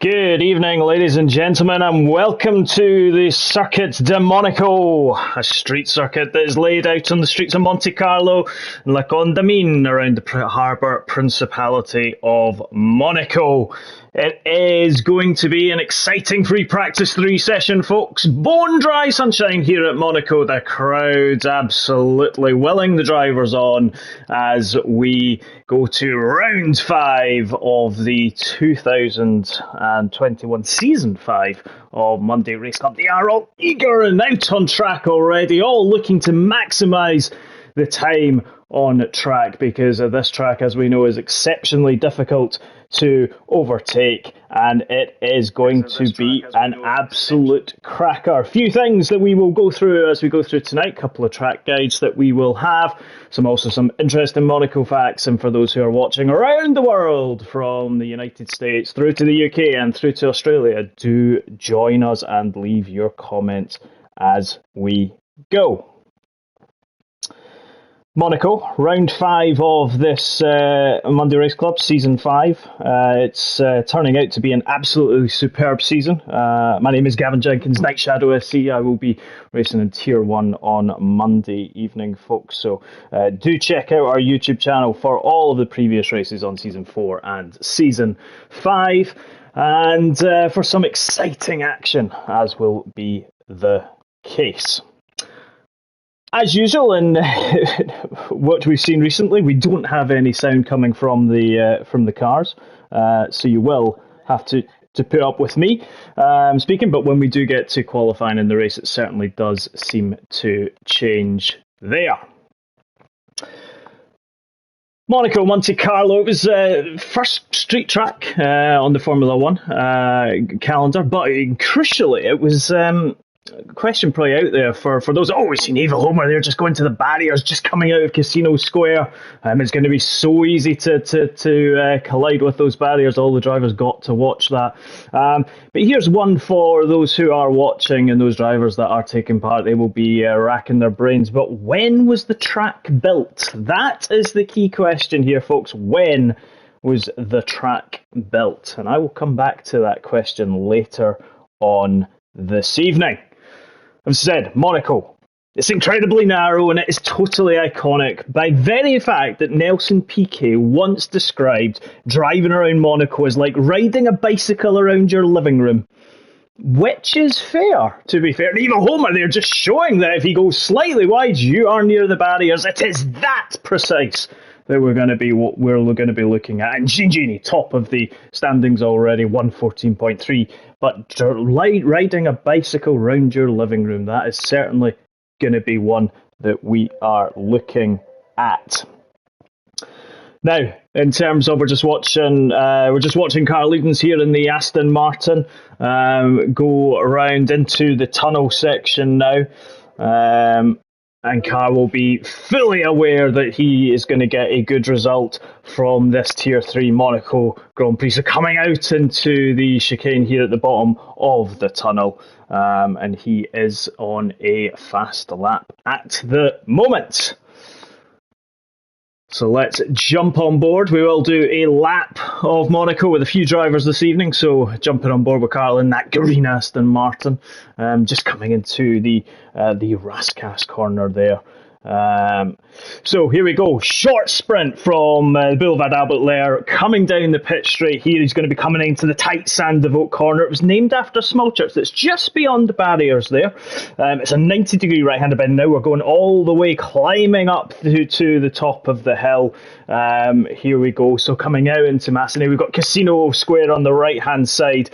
Good evening, ladies and gentlemen, and welcome to the Circuit de Monaco, a street circuit that is laid out on the streets of Monte Carlo and La Condamine around the harbour principality of Monaco. It is going to be an exciting free practice 3 session, folks. Bone dry sunshine here at Monaco. The crowd's absolutely willing the drivers on as we go to round 5 of the 2021 season 5 of Monday Race Club. They are all eager and out on track already, all looking to maximise the time on track, because this track, as we know, is exceptionally difficult to overtake, and it is going to be an absolute cracker. A few things that we will go through as we go through tonight, a couple of track guides that we will have, some interesting Monaco facts, and for those who are watching around the world from the United States through to the UK and through to Australia, do join us and leave your comments as we go. Monaco, round 5 of this Monday Race Club, season 5. It's turning out to be an absolutely superb season. My name is Gavin Jenkins, Night Shadow SC. I will be racing in Tier 1 on Monday evening, folks. So do check out our YouTube channel for all of the previous races on season 4 and season 5. And for some exciting action, as will be the case. As usual, in what we've seen recently, we don't have any sound coming from the cars, so you will have to put up with me speaking. But when we do get to qualifying in the race, it certainly does seem to change there. Monaco, Monte Carlo. It was first street track on the Formula 1 calendar, but crucially, it was question probably out there for those. Oh, we've seen Eva Homer there just going to the barriers, just coming out of Casino Square. It's going to be so easy to collide with those barriers. All the drivers got to watch that. But here's one for those who are watching and those drivers that are taking part. They will be racking their brains. But when was the track built? That is the key question here, folks. When was the track built? And I will come back to that question later on this evening. I've said Monaco. It's incredibly narrow and it is totally iconic by very fact that Nelson Piquet once described driving around Monaco as like riding a bicycle around your living room. Which is fair, to be fair. And even Homer, they're just showing that if he goes slightly wide, you are near the barriers. It is that precise that we're going to be looking at. And Gingini, top of the standings already, 114.3. But riding a bicycle round your living room, that is certainly going to be one that we are looking at. Now, in terms of we're just watching Carl Edens here in the Aston Martin go around into the tunnel section now. And Carl will be fully aware that he is going to get a good result from this Tier 3 Monaco Grand Prix. So coming out into the chicane here at the bottom of the tunnel, and he is on a fast lap at the moment. So let's jump on board. We will do a lap of Monaco with a few drivers this evening. So jumping on board with Carl in that green Aston Martin, just coming into the Rascasse corner there. So here we go. Short sprint from Boulevard Albert Lair, coming down the pit straight here. He's going to be coming into the tight Saint Devote corner. It was named after a small church that's just beyond the barriers there. It's a 90-degree right-hander bend. Now we're going all the way, climbing up to the top of the hill. Here we go. So coming out into Massenet, we've got Casino Square on the right-hand side,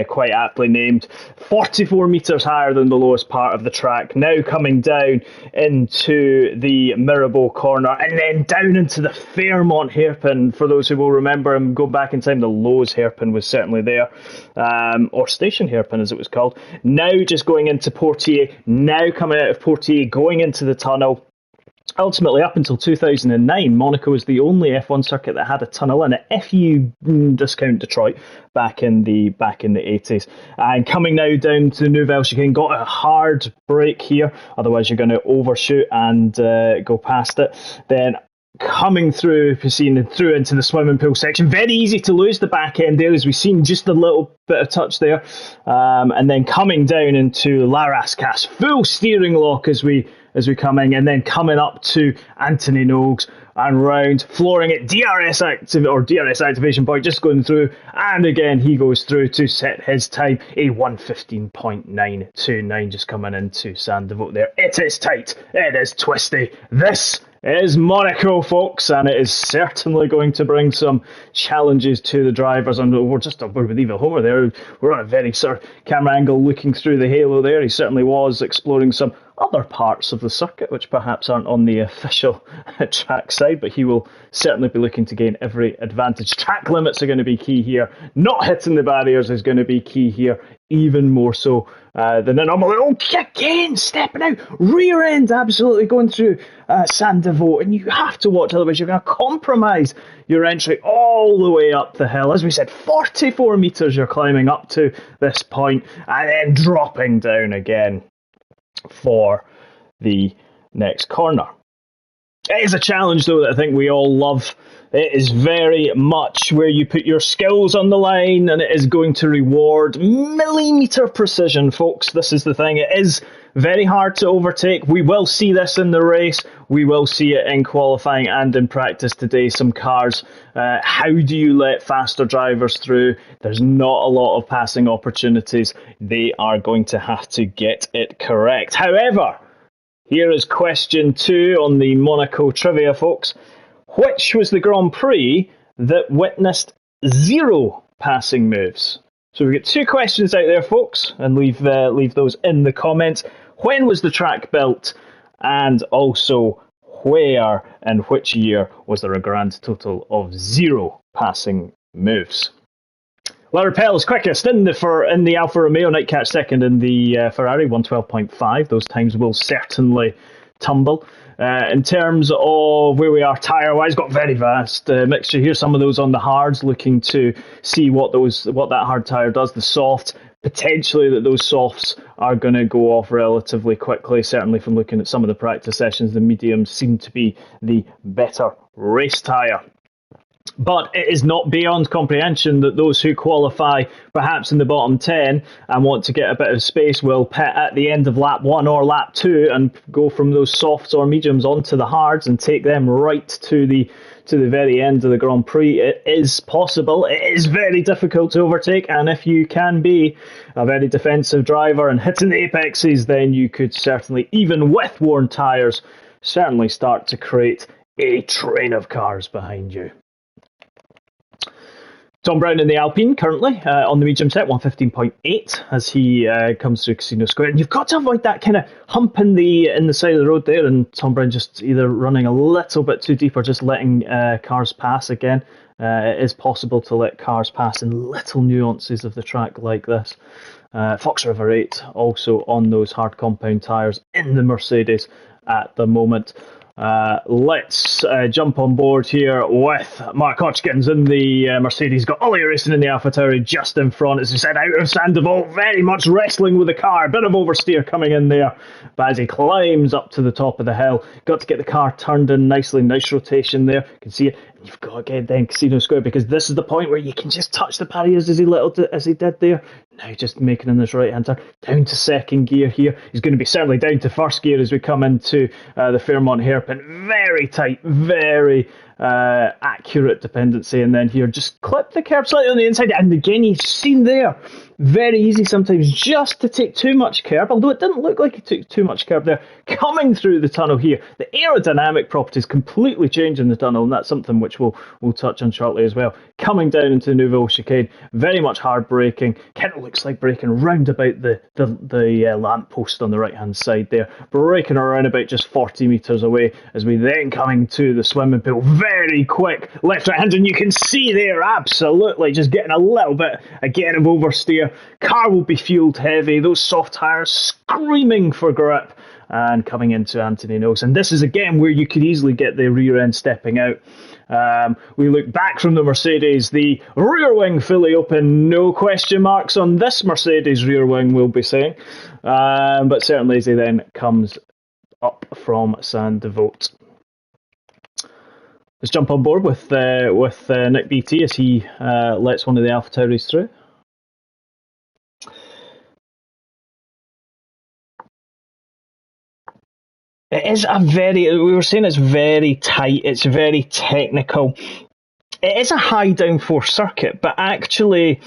quite aptly named. 44 metres higher than the lowest part of the track. Now coming down into the Mirabeau corner and then down into the Fairmont hairpin. For those who will remember and go back in time, the Lowe's hairpin was certainly there, or Station hairpin as it was called. Now just going into Portier, now coming out of Portier, going into the tunnel. Ultimately, up until 2009, Monaco was the only F1 circuit that had a tunnel in it, if you discount Detroit back in the 80s. And coming now down to Nouvelle Chicane, got a hard brake here, otherwise you're going to overshoot and go past it. Then coming through, through into the swimming pool section. Very easy to lose the back end there, as we've seen just a little bit of touch there. And then coming down into Larascas, full steering lock as we come in, and then coming up to Anthony Noakes and round, flooring it, DRS activation point, just going through, and again he goes through to set his time, a 1:15.929, just coming into Sainte Devote there. It is tight, it is twisty. This is Monaco, folks, and it is certainly going to bring some challenges to the drivers. And we're with Eva Homer there. We're on a very sort of camera angle looking through the halo there. He certainly was exploring some other parts of the circuit, which perhaps aren't on the official track side, but he will certainly be looking to gain every advantage. Track limits are going to be key here. Not hitting the barriers is going to be key here, even more so than the normal. Oh, again, stepping out, rear end absolutely going through Sainte Devote, and you have to watch, otherwise you're going to compromise your entry all the way up the hill. As we said, 44 metres you're climbing up to this point, and then dropping down again for the next corner. It is a challenge, though, that I think we all love. It is very much where you put your skills on the line, and it is going to reward millimetre precision, folks. This is the thing. It is very hard to overtake. We will see this in the race. We will see it in qualifying and in practice today. Some cars, how do you let faster drivers through? There's not a lot of passing opportunities. They are going to have to get it correct. However, here is question 2 on the Monaco trivia, folks. Which was the Grand Prix that witnessed 0 passing moves? So we've got 2 questions out there, folks, and leave those in the comments. When was the track built? And also, where and which year was there a grand total of 0 passing moves? Lara Pell is quickest in the Alfa Romeo, Nightcatch second in the Ferrari, 112.5. Those times will certainly tumble. In terms of where we are tyre-wise, got very vast mixture here. Some of those on the hards, looking to see what that hard tyre does. The soft, potentially that those softs are going to go off relatively quickly. Certainly from looking at some of the practice sessions, the mediums seem to be the better race tyre. But it is not beyond comprehension that those who qualify perhaps in the bottom 10 and want to get a bit of space will pit at the end of lap 1 or lap 2 and go from those softs or mediums onto the hards and take them right to the very end of the Grand Prix. It is possible. It is very difficult to overtake, and if you can be a very defensive driver and hitting the apexes, then you could certainly, even with worn tyres, certainly start to create a train of cars behind you. Tom Brown in the Alpine currently on the medium set, 115.8 as he comes through Casino Square. And you've got to avoid that kind of hump in the side of the road there, and Tom Brown just either running a little bit too deep or just letting cars pass again. It is possible to let cars pass in little nuances of the track like this. Fox River 8 also on those hard compound tyres in the Mercedes at the moment. Let's jump on board here with Mark Hodgkins in the Mercedes. Got Ollie racing in the AlphaTauri just in front, as we said, out of Sainte Devote, very much wrestling with the car. A bit of oversteer coming in there, but as he climbs up to the top of the hill, got to get the car turned in nicely. Nice rotation there, you can see it. You've got to get then Casino Square, because this is the point where you can just touch the barriers as he did there. Now just making in this right-hand turn, down to second gear here. He's going to be certainly down to first gear as we come into the Fairmont hairpin. Very tight, very accurate dependency. And then here, just clip the curb slightly on the inside. And again, you've seen there, very easy sometimes just to take too much curb, although it didn't look like he took too much curb there. Coming through the tunnel here, the aerodynamic properties completely change in the tunnel, and that's something which we'll touch on shortly as well. Coming down into the Nouvelle chicane, very much hard braking. Kind of looks like braking round about the lamp post on the right hand side there. Braking around about just 40 metres away as we then coming to the swimming pool. Very quick left right hand, and you can see there absolutely just getting a little bit again of oversteer. Car will be fueled heavy, those soft tyres screaming for grip, and coming into Anthony Noakes. And this is again where you could easily get the rear end stepping out. We look back from the Mercedes, the rear wing fully open, no question marks on this Mercedes rear wing, we'll be saying. But certainly as he then comes up from Sainte Devote. Let's jump on board with Nick BT as he lets one of the AlphaTauris through. It is we were saying it's very tight, it's very technical. It is a high downforce circuit, but actually,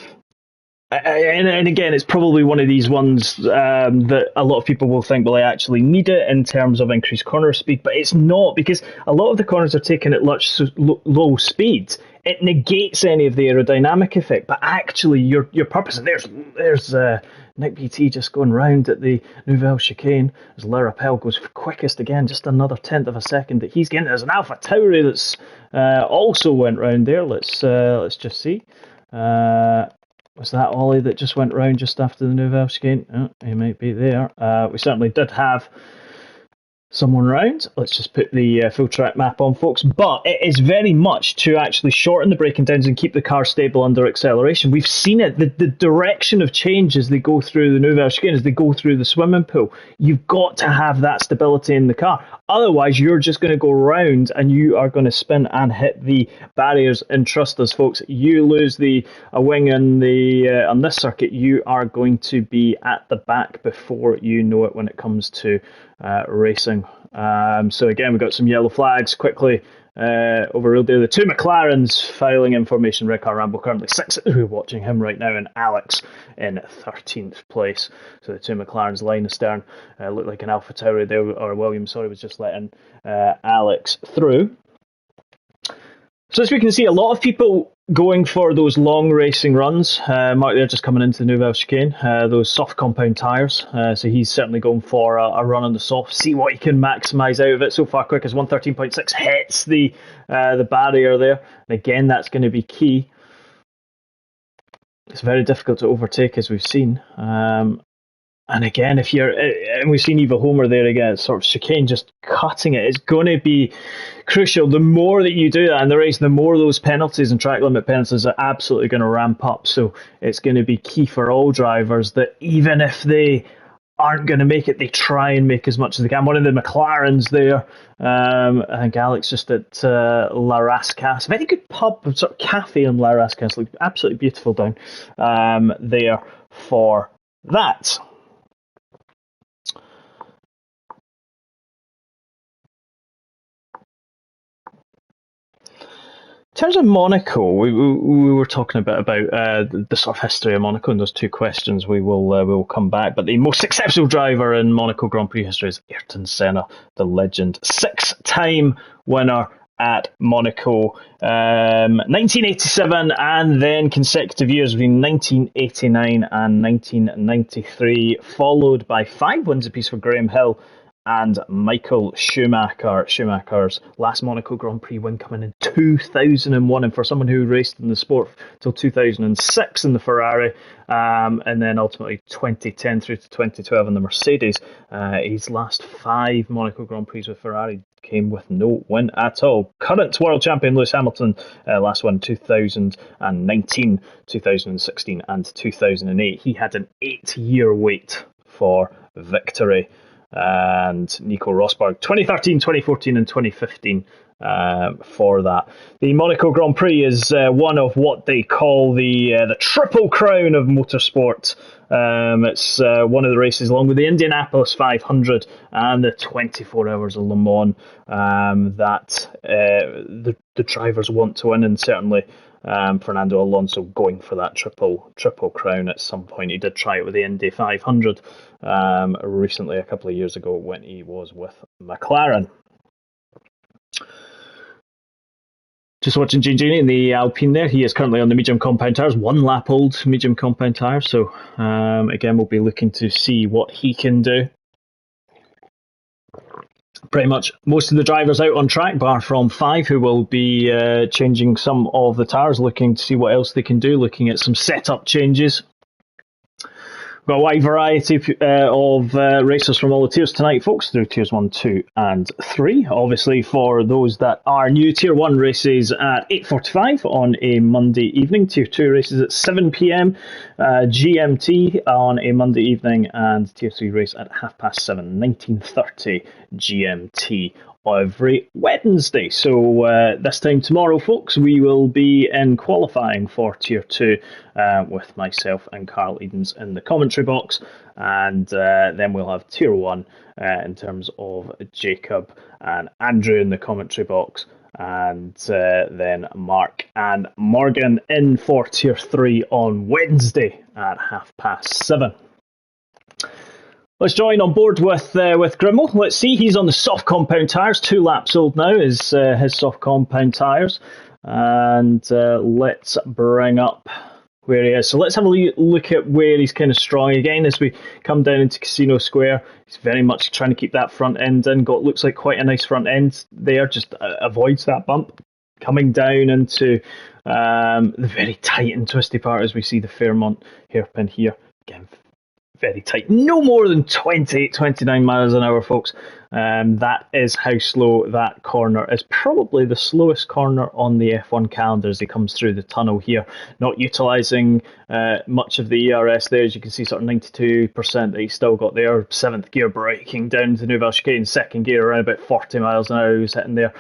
and again, it's probably one of these ones that a lot of people will think, well, I actually need it in terms of increased corner speed, but it's not, because a lot of the corners are taken at low speeds. It negates any of the aerodynamic effect, but actually your purpose, and there's Nick BT just going round at the Nouvelle Chicane as Le Rappel goes quickest again, just another tenth of a second that he's getting. There's an AlphaTauri that's also went round there. Let's just see. Was that Ollie that just went round just after the Nouvelle Chicane? Oh, he might be there. We certainly did have someone round. Let's just put the full track map on, folks. But it is very much to actually shorten the braking downs and keep the car stable under acceleration. We've seen it, the direction of change as they go through the Nouvelle Chicane, as they go through the swimming pool. You've got to have that stability in the car. Otherwise, you're just going to go round and you are going to spin and hit the barriers. And trust us, folks, you lose a wing in on this circuit, you are going to be at the back before you know it when it comes to racing. So again, we've got some yellow flags quickly overruled there. The two McLarens filing information. Red Car Rambo currently 6th. We're watching him right now, and Alex in 13th place. So the two McLarens line astern look like an AlphaTauri there, or Williams, sorry, was just letting Alex through. So as we can see, a lot of people going for those long racing runs. Mark there just coming into the Nouvelle Chicane, those soft compound tyres. So he's certainly going for a run on the soft, see what he can maximise out of it. So far, quick as 113.6 hits the barrier there. And again, that's going to be key. It's very difficult to overtake, as we've seen. And again, and we've seen Eva Homer there again, sort of chicane, just cutting it. It's going to be crucial. The more that you do that in the race, the more those penalties and track limit penalties are absolutely going to ramp up. So it's going to be key for all drivers that even if they aren't going to make it, they try and make as much as they can. One of the McLarens there, I think Alex just at La Rascasse, very good pub, sort of cafe in La Rascasse, looked absolutely beautiful down there for that. In terms of Monaco, we were talking a bit about the sort of history of Monaco and those two questions. We will come back. But the most successful driver in Monaco Grand Prix history is Ayrton Senna, the legend. 6-time winner at Monaco, 1987, and then consecutive years between 1989 and 1993, followed by 5 wins apiece for Graham Hill and Michael Schumacher. Schumacher's last Monaco Grand Prix win coming in 2001, and for someone who raced in the sport till 2006 in the Ferrari, and then ultimately 2010 through to 2012 in the Mercedes, his last 5 Monaco Grand Prix with Ferrari came with no win at all. Current world champion Lewis Hamilton, last won 2019, 2016 and 2008. He had an 8-year wait for victory. And Nico Rosberg 2013, 2014 and 2015 for that. The Monaco Grand Prix is one of what they call the triple crown of motorsport. It's one of the races along with the Indianapolis 500 and the 24 Hours of Le Mans that the drivers want to win, and certainly Fernando Alonso going for that triple crown at some point. He did try it with the Indy 500 recently, a couple of years ago, when he was with McLaren. Just watching Gini in the Alpine there. He is currently on the medium compound tyres, 1 lap old medium compound tyres. So again, we'll be looking to see what he can do. Pretty much most of the drivers out on track, bar from 5, who will be changing some of the tyres, looking to see what else they can do, looking at some setup changes. We've got a wide variety of racers from all the tiers tonight, folks, through tiers 1, 2 and 3. Obviously, for those that are new, tier 1 races at 8:45 on a Monday evening, tier 2 races at 7 p.m. GMT on a Monday evening, and tier 3 race at 7:30 19:30 GMT every Wednesday. So this time tomorrow, folks, we will be in qualifying for Tier 2 with myself and Carl Edens in the commentary box, and then we'll have Tier 1 in terms of Jacob and Andrew in the commentary box, and then Mark and Morgan in for Tier 3 on Wednesday at 7:30. Let's join on board with Grimmel. Let's see, he's on the soft compound tyres, 2 laps old now, is his soft compound tyres. And let's bring up where he is. So let's have a look at where he's kind of strong again as we come down into Casino Square. He's very much trying to keep that front end in. Looks like quite a nice front end there, just avoids that bump. Coming down into the very tight and twisty part as we see the Fairmont hairpin here. Again, very tight, no more than 28, 29 miles an hour, folks. That is how slow that corner is. Probably the slowest corner on the F1 calendar as he comes through the tunnel here. Not utilising much of the ERS there, as you can see, sort of 92% that he's still got there. 7th gear braking down to Nouvelle Chicane, 2nd gear around about 40 miles an hour. He was hitting there,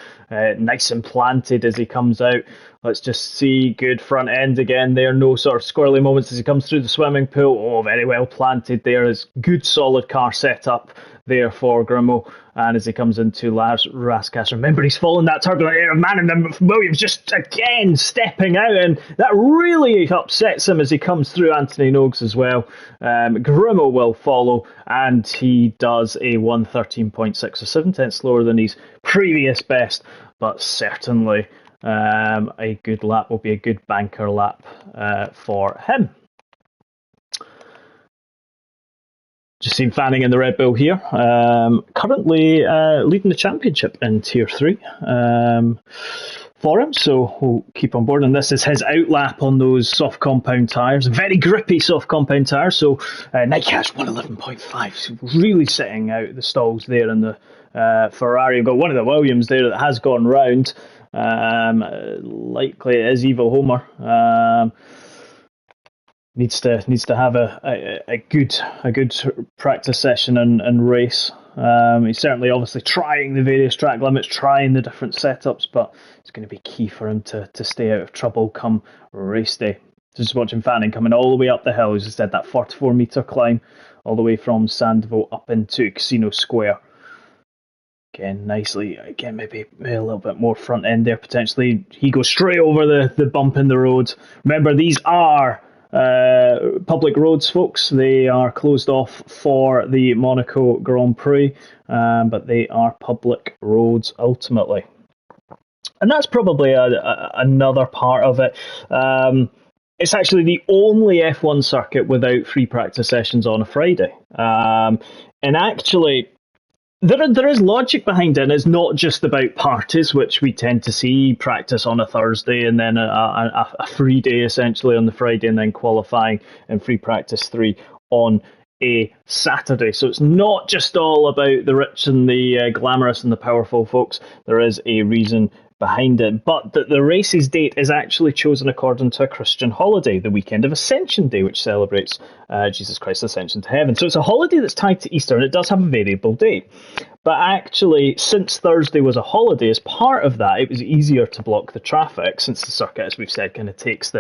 nice and planted as he comes out. Let's just see, good front end again there, no sort of squirrely moments as he comes through the swimming pool. Oh, very well planted there, is good solid car setup there for Grimmel. And as he comes into Lars Raskas, remember he's following that turbulent air of Manon Williams just again stepping out, and that really upsets him as he comes through Anthony Noakes as well. Grimmel will follow, and he does a 1:13.6, so 7/10 slower than his previous best, but certainly a good lap, will be a good banker lap for him. Just seen Fanning in the Red Bull here, currently leading the championship in Tier 3 for him, so we'll keep on board. And this is his outlap on those soft compound tyres, very grippy soft compound tyres. So Nightcash 1:11.5, so really sitting out the stalls there in the Ferrari. We've got one of the Williams there that has gone round. Likely it is Evil Homer. Needs to have a good practice session and race. He's certainly obviously trying the various track limits, trying the different setups, but it's going to be key for him to stay out of trouble come race day. Just watching Fanning coming all the way up the hill, as I said, that 44-metre climb all the way from Sandvaux up into Casino Square. Again, nicely. Again, maybe a little bit more front end there potentially. He goes straight over the bump in the road. Remember, these are public roads, folks. They are closed off for the Monaco Grand Prix, but they are public roads ultimately. And that's probably another part of it. It's actually the only F1 circuit without free practice sessions on a Friday. And actually, there is logic behind it, and it's not just about parties, which we tend to see practice on a Thursday and then a free day essentially on the Friday, and then qualifying and free practice 3 on a Saturday. So it's not just all about the rich and the glamorous and the powerful, folks. There is a reason behind it, but the race's date is actually chosen according to a Christian holiday, the weekend of Ascension Day, which celebrates Jesus Christ's ascension to heaven. So it's a holiday that's tied to Easter, and it does have a variable date. But actually, since Thursday was a holiday, as part of that, it was easier to block the traffic, since the circuit, as we've said, kind of takes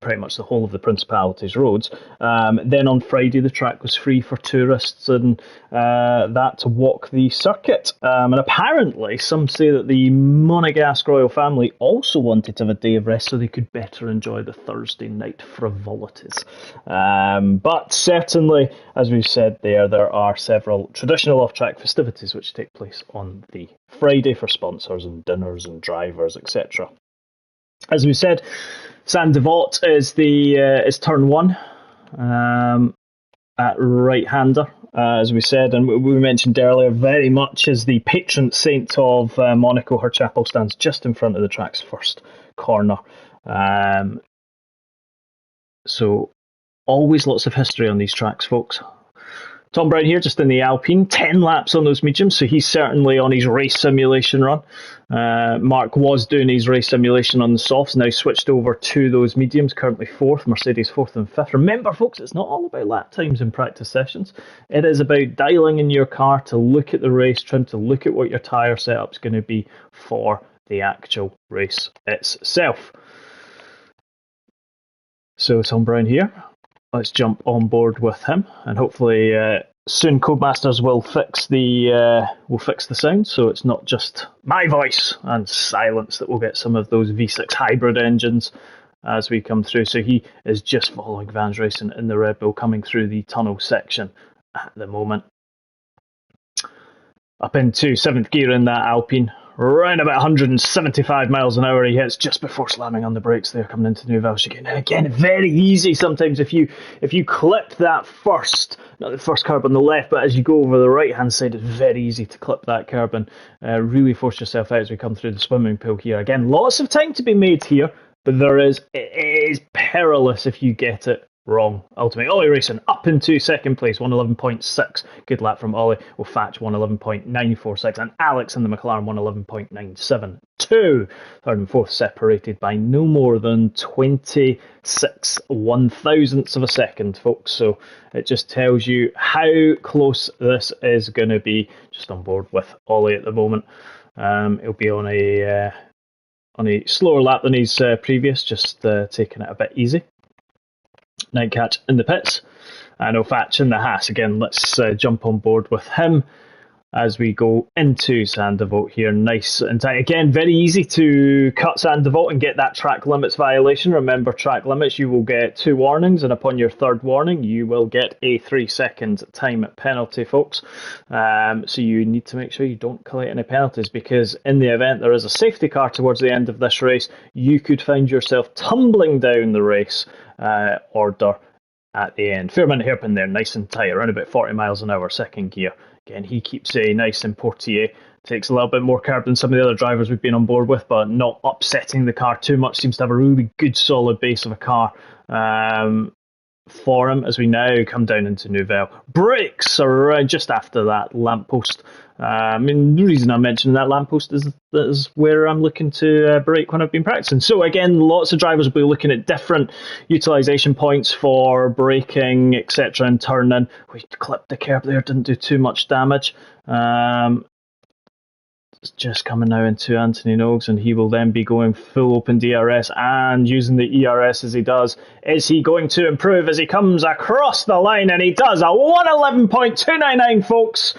pretty much the whole of the Principalities roads. Then on Friday, the track was free for tourists and that to walk the circuit. And apparently, some say that the Monegasque royal family also wanted to have a day of rest so they could better enjoy the Thursday night frivolities. But certainly, as we've said there are several traditional off-track festivities which take place on the Friday for sponsors and dinners and drivers, etc. As we said, Saint-Devote is turn 1 at right-hander, as we said, and we mentioned earlier, very much as the patron saint of Monaco. Her chapel stands just in front of the track's first corner. So always lots of history on these tracks, folks. Tom Brown here, just in the Alpine, 10 laps on those mediums, so he's certainly on his race simulation run. Mark was doing his race simulation on the softs, now switched over to those mediums, currently 4th, Mercedes 4th and 5th. Remember, folks, it's not all about lap times in practice sessions. It is about dialing in your car to look at the race trim, to look at what your tyre setup's going to be for the actual race itself. So Tom Brown here. Let's jump on board with him, and hopefully soon Codemasters will fix the sound, so it's not just my voice and silence that will get some of those V6 hybrid engines as we come through. So he is just following Vans Racing in the Red Bull, coming through the tunnel section at the moment. Up into 7th gear in that Alpine. Around about 175 miles an hour he hits just before slamming on the brakes there, coming into Nouvelle Chicane. And again, very easy sometimes if you clip that not the first curb on the left, but as you go over the right hand side, it's very easy to clip that curb and really force yourself out as we come through the swimming pool here. Again, lots of time to be made here, but it is perilous if you get it wrong. Ultimately, Ollie Racing up into second place, 111.6. Good lap from Ollie. With Fatch 111.946, and Alex in the McLaren 111.972. Third and fourth separated by no more than 26 one-thousandths of a second, folks. So it just tells you how close this is going to be. Just on board with Ollie at the moment. He'll be on a slower lap than his previous, just taking it a bit easy. Nightcatch in the pits, and O'Fatch in the Haas. Again, let's jump on board with him as we go into Sandoval here. Nice and tight. Again, very easy to cut Sandoval and get that track limits violation. Remember, track limits, you will get 2 warnings, and upon your 3rd warning, you will get a 3-second time penalty, folks. So you need to make sure you don't collect any penalties, because in the event there is a safety car towards the end of this race, you could find yourself tumbling down the race order at the end. Fair amount of hairpin there, nice and tight, around about 40 miles an hour, 2nd gear. Again, he keeps a nice in Portier. Takes a little bit more curb than some of the other drivers we've been on board with, but not upsetting the car too much. Seems to have a really good solid base of a car for him as we now come down into Nouvelle. Brakes around just after that lamppost. The reason I'm mentioning that lamppost is where I'm looking to brake when I've been practicing. So again, lots of drivers will be looking at different utilisation points for braking, etc. and turning. We clipped the curb there, didn't do too much damage. It's just coming now into Anthony Nogues, and he will then be going full open DRS and using the ERS as he does. Is he going to improve as he comes across the line? And he does. A 111.299, folks,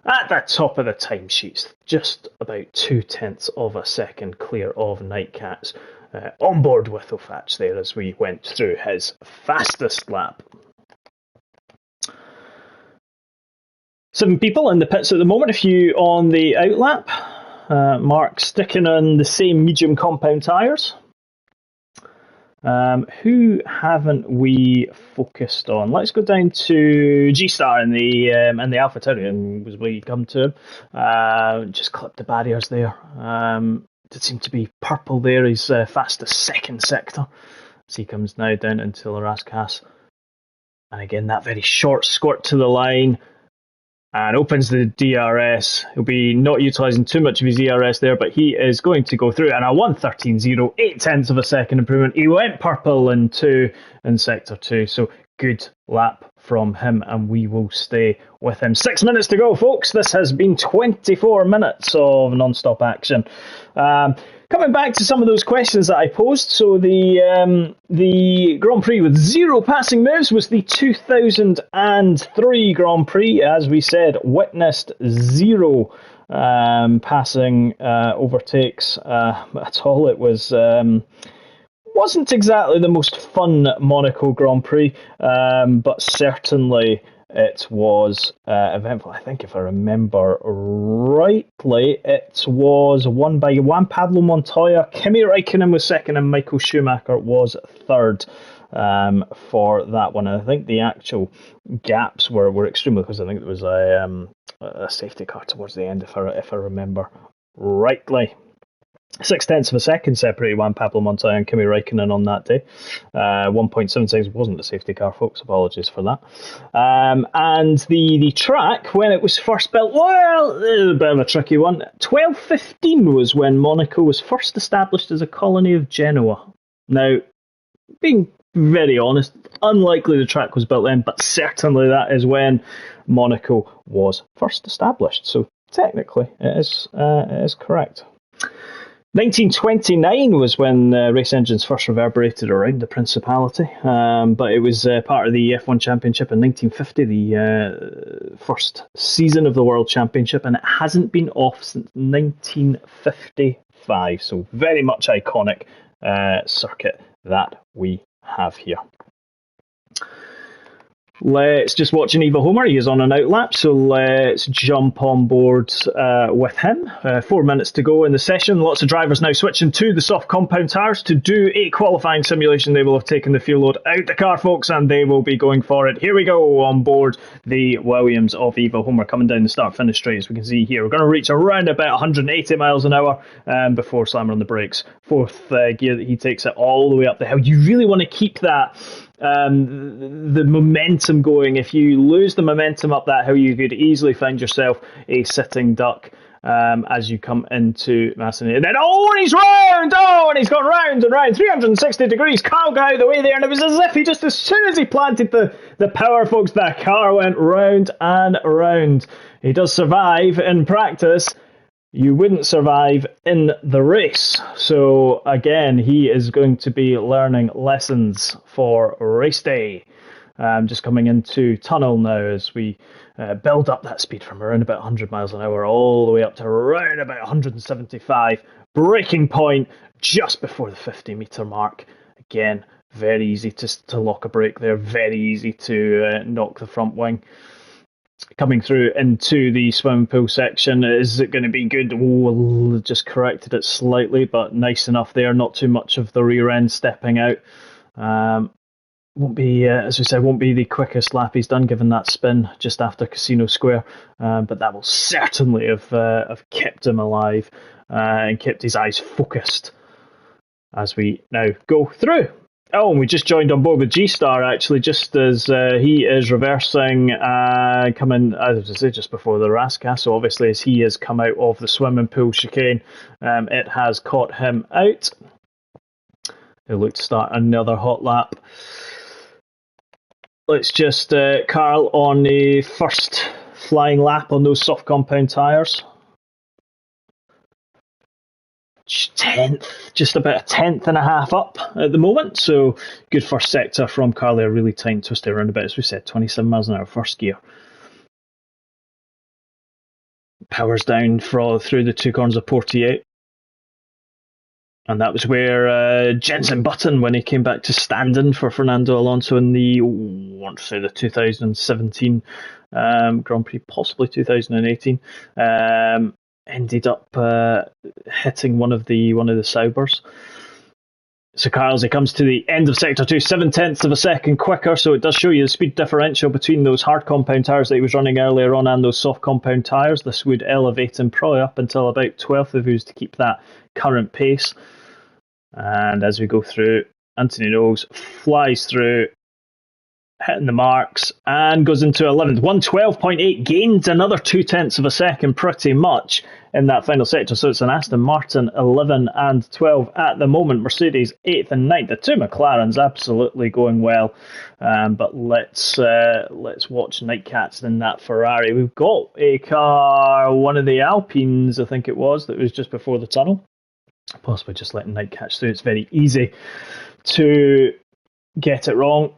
at the top of the timesheets. Just about 0.2 of a second clear of Nightcats. On board with O'Fatch there as we went through his fastest lap. 7 people in the pits at the moment. A few on the outlap. Mark sticking on the same medium compound tyres. Who haven't we focused on? Let's go down to G-Star in the AlphaTauri, and as we come to him, just clip the barriers there. Did seem to be purple there. His fastest 2nd sector as he comes now down into La Rascasse. And again, that very short squirt to the line. And opens the DRS. He'll be not utilising too much of his DRS there, but he is going to go through. And a 1:13.0, 0.8 of a second improvement. He went purple in sector 2. So good lap from him, and we will stay with him. 6 minutes to go, folks. This has been 24 minutes of non-stop action. Coming back to some of those questions that I posed, so the Grand Prix with 0 passing moves was the 2003 Grand Prix. As we said, witnessed 0 passing overtakes at all. It wasn't exactly the most fun Monaco Grand Prix, but certainly it was eventful. I think if I remember rightly, it was won by Juan Pablo Montoya. Kimi Räikkönen was 2nd and Michael Schumacher was 3rd for that one. And I think the actual gaps were extremely close. I think it was a safety car towards the end, if I remember rightly. 6 tenths of a second separated Juan Pablo Montoya and Kimi Räikkönen on that day. 1.76 wasn't the safety car, folks. Apologies for that. And the track, when it was first built, well, a bit of a tricky one. 1215 was when Monaco was first established as a colony of Genoa. Now, being very honest, unlikely the track was built then, but certainly that is when Monaco was first established. So technically, it is correct. 1929 was when race engines first reverberated around the Principality, but it was part of the F1 Championship in 1950, the first season of the World Championship, and it hasn't been off since 1955, so very much iconic circuit that we have here. Let's just watch an Eva Homer. He is on an outlap, so let's jump on board with him. 4 minutes to go in the session. Lots of drivers now switching to the soft compound tyres to do a qualifying simulation. They will have taken the fuel load out the car, folks, and they will be going for it. Here we go on board the Williams of Eva Homer, coming down the start-finish straight, as we can see here. We're going to reach around about 180 miles an hour before slamming on the brakes. Fourth gear that he takes it all the way up the hill. You really want to keep that the momentum going. If you lose the momentum up that hill, you could easily find yourself a sitting duck as you come into Massenet. And then, and he's round! And he's gone round and round, 360 degrees. Carl got out of the way there, and it was as if he just, as soon as he planted the power, folks, the car went round and round. He does survive in practice. You wouldn't survive in the race. So again, he is going to be learning lessons for race day. Just coming into tunnel now as we build up that speed from around about 100 miles an hour all the way up to around about 175. Braking point just before the 50-metre mark. Again, very easy to lock a brake there. Very easy to knock the front wing. Coming through into the swimming pool section, is it going to be good? Just corrected it slightly, but nice enough there. Not too much of the rear end stepping out. Won't be, as we said, won't be the quickest lap he's done, given that spin just after Casino Square. But that will certainly have kept him alive and kept his eyes focused as we now go through. Oh, and we just joined on board with G-Star, actually, just as he is reversing, coming, as I say, just before the Rascasse. So obviously, as he has come out of the swimming pool chicane, it has caught him out. He'll look to start another hot lap. Let's just, Carl, on the first flying lap on those soft compound tyres. 10th, just about a tenth and a half up at the moment. So good first sector from Carly, a really tight and twisty roundabout, as we said, 27 miles an hour first gear. Powers down through the two corners of Portier. And that was where Jenson Button, when he came back to stand in for Fernando Alonso in the, I want to say the 2017 Grand Prix, possibly 2018, ended up hitting one of the Saubers. So Carl, as he comes to the end of Sector 2, 7/10 of a second quicker, so it does show you the speed differential between those hard compound tyres that he was running earlier on and those soft compound tyres. This would elevate him probably up until about 12th if he was to keep that current pace. And as we go through, Anthony Knowles flies through, hitting the marks, and goes into 11th. 112.8, gained another 0.2 of a second pretty much in that final sector. So it's an Aston Martin 11 and 12 at the moment. Mercedes 8th and 9th. The two McLarens absolutely going well. But let's watch Nightcats in that Ferrari. We've got a car, one of the Alpines, I think it was, that was just before the tunnel. Possibly just letting Nightcats through. It's very easy to get it wrong.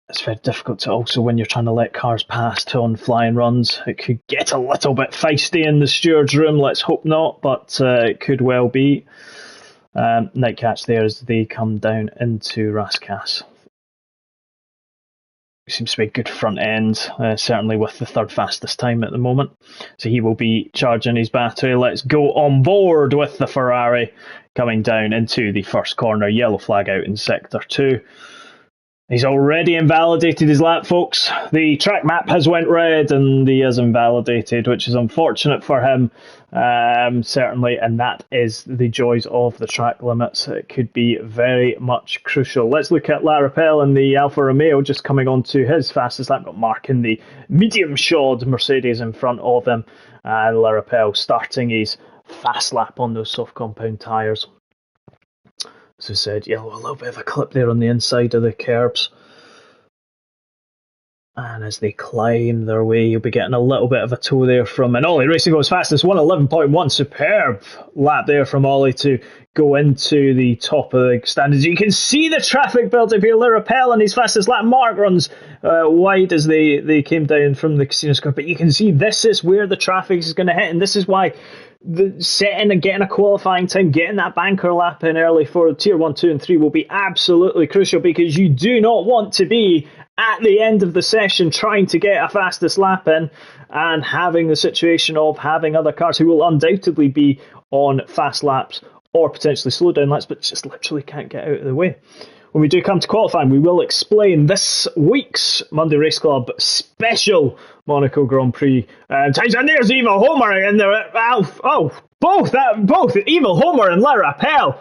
It's very difficult to also, when you're trying to let cars pass on flying runs, it could get a little bit feisty in the steward's room. Let's hope not, but it could well be. Nightcats there as they come down into Rascasse. Seems to be a good front end, certainly with the third fastest time at the moment. So he will be charging his battery. Let's go on board with the Ferrari coming down into the first corner. Yellow flag out in Sector 2. He's already invalidated his lap, folks. The track map has went red and he is invalidated, which is unfortunate for him, certainly, and that is the joys of the track limits. It could be very much crucial. Let's look at La Rappel and the Alfa Romeo just coming on to his fastest lap. Got Mark in the medium shod Mercedes in front of him, and La Rappel starting his fast lap on those soft compound tyres. As I said, yeah, a little bit of a clip there on the inside of the curbs. And as they climb their way, you'll be getting a little bit of a toe there from... And Ollie Racing goes fastest, 1:11.1. Superb lap there from Ollie to go into the top of the standards. You can see the traffic build up here. La Rappel and his fastest lap. Mark runs wide as they came down from the casino square. But you can see this is where the traffic is going to hit. And this is why the setting and getting a qualifying time, getting that banker lap in early for Tier 1, 2 and 3 will be absolutely crucial, because you do not want to be at the end of the session trying to get a fastest lap in and having the situation of having other cars who will undoubtedly be on fast laps or potentially slow down laps but just literally can't get out of the way. When we do come to qualifying, we will explain this week's Monday Race Club special Monaco Grand Prix times. And there's Evil Homer in there. Both Evil Homer and La Rappel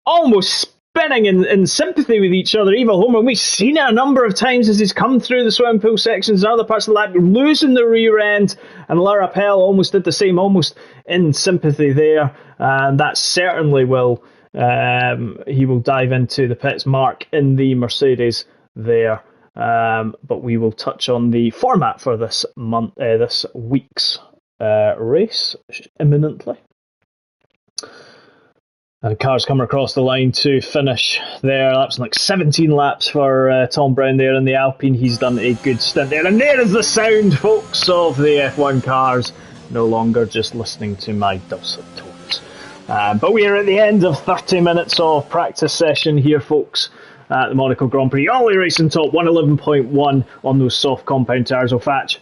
almost spinning in sympathy with each other. Evil Homer, we've seen it a number of times as he's come through the swimming pool sections and other parts of the lap, losing the rear end, and La Rappel almost did the same, almost in sympathy there. And that certainly will... he will dive into the pits. Mark in the Mercedes there, but we will touch on the format for this week's race imminently. And cars coming across the line to finish there. That's like 17 laps for Tom Brown there in the Alpine. He's done a good stint there. And there is the sound, folks, of the F1 cars. No longer just listening to my dulcet tones. But we are at the end of 30 minutes of practice session here, folks, at the Monaco Grand Prix. Ollie Racing top, 1:11.1 on those soft compound tyres.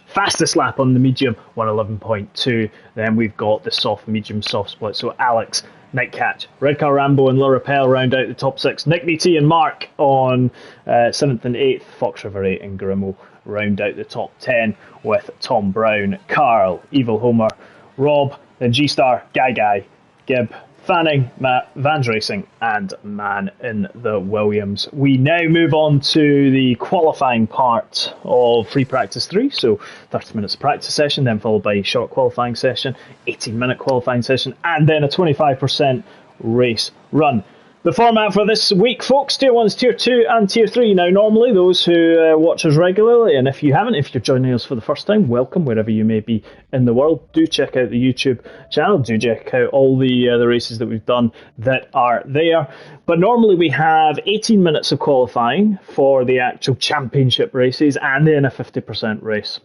Fastest lap on the medium, 1:11.2. Then we've got the soft, medium, soft split. So Alex, Nightcatch, Redcar Rambo and La Rappel round out the top 6. Nick BT and Mark on 7th and 8th. Fox River 8 and Grimmel round out the top 10 with Tom Brown, Carl, Evil Homer, Rob, then G-Star, Guy, Gibb, Fanning, Matt, Vans Racing and Man in the Williams. We now move on to the qualifying part of Free Practice 3, so 30 minutes of practice session, then followed by a short qualifying session, 18-minute qualifying session, and then a 25% race run. The format for this week, folks, Tier 1s, Tier 2 and Tier 3. Now, normally, those who watch us regularly, and if you haven't, if you're joining us for the first time, welcome, wherever you may be in the world. Do check out the YouTube channel. Do check out all the races that we've done that are there. But normally we have 18 minutes of qualifying for the actual championship races and then a 50% race.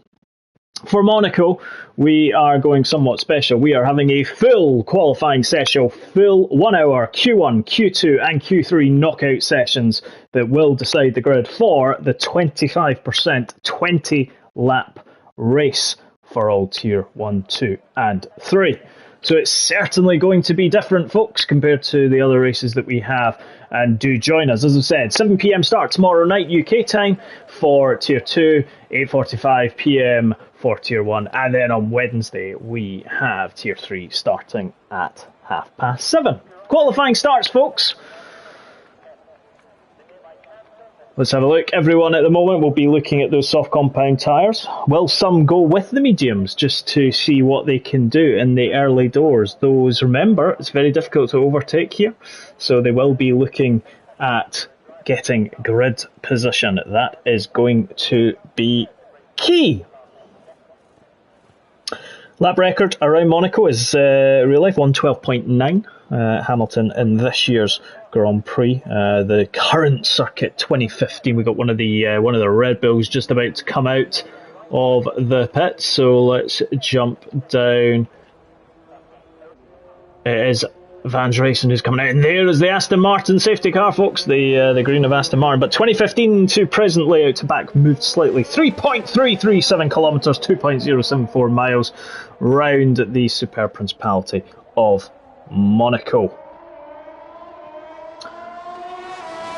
For Monaco, we are going somewhat special. We are having a full qualifying session, full 1 hour Q1, Q2 and Q3 knockout sessions that will decide the grid for the 25% 20 lap race for all Tier 1, 2 and 3. So it's certainly going to be different, folks, compared to the other races that we have. And do join us. As I said, 7 p.m. start tomorrow night UK time for Tier 2, 8:45 p.m. for Tier 1. And then on Wednesday, we have Tier 3 starting at 7:30. Qualifying starts, folks. Let's have a look. Everyone at the moment will be looking at those soft compound tyres. Will some go with the mediums just to see what they can do in the early doors? Those, remember, it's very difficult to overtake here. So they will be looking at getting grid position. That is going to be key. Lap record around Monaco is real life 1:12.9. Hamilton in this year's Grand Prix. The current circuit 2015, we got one of the Red Bulls just about to come out of the pit. So let's jump down. It is Vans Racing who's coming out, and there is the Aston Martin safety car, folks. The green of Aston Martin. But 2015 to present layout to back moved slightly. 3.337 kilometres, 2.074 miles round the superb Principality of Monaco.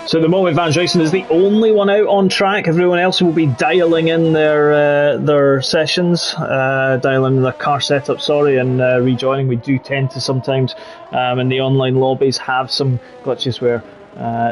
So at the moment, Vans Racing is the only one out on track. Everyone else will be dialing in their sessions, dialing their car setup, and rejoining. We do tend to sometimes in the online lobbies have some glitches where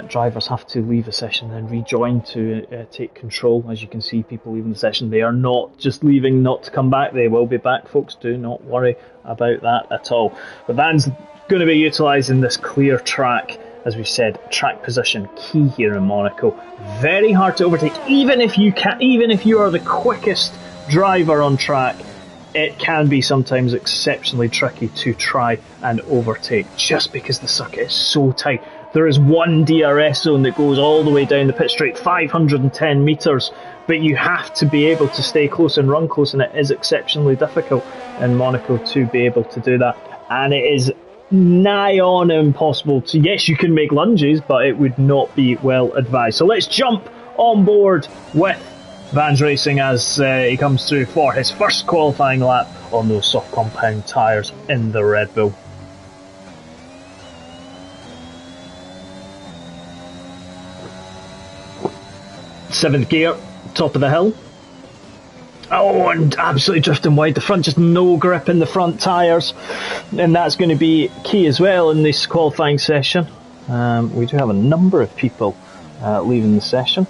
drivers have to leave a session and then rejoin to take control. As you can see, people leaving the session, they are not just leaving not to come back. They will be back, folks. Do not worry about that at all. But Van's going to be utilising this clear track. As we said, track position key here in Monaco. Very hard to overtake. Even if you are the quickest driver on track, it can be sometimes exceptionally tricky to try and overtake, just because the circuit is so tight. There is one DRS zone that goes all the way down the pit straight, 510 metres, but you have to be able to stay close and run close, and it is exceptionally difficult in Monaco to be able to do that. And it is nigh on impossible to, yes, you can make lunges, but it would not be well advised. So let's jump on board with Vans Racing as he comes through for his first qualifying lap on those soft compound tyres in the Red Bull. Seventh gear, top of the hill. Oh, and absolutely drifting wide the front, just no grip in the front tyres, and that's going to be key as well in this qualifying session. We do have a number of people leaving the session.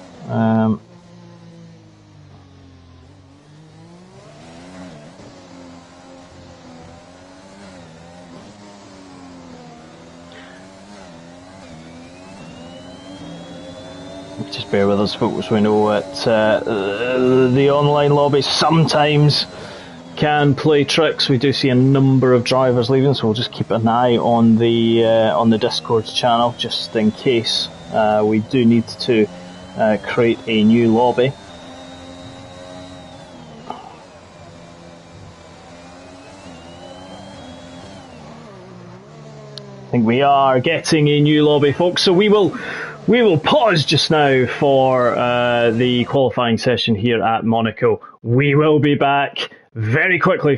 Just bear with us, folks. We know that the online lobby sometimes can play tricks. We do see a number of drivers leaving, so we'll just keep an eye on the Discord channel just in case. We do need to create a new lobby. I think we are getting a new lobby, folks. So we will pause just now for the qualifying session here at Monaco. We will be back very quickly.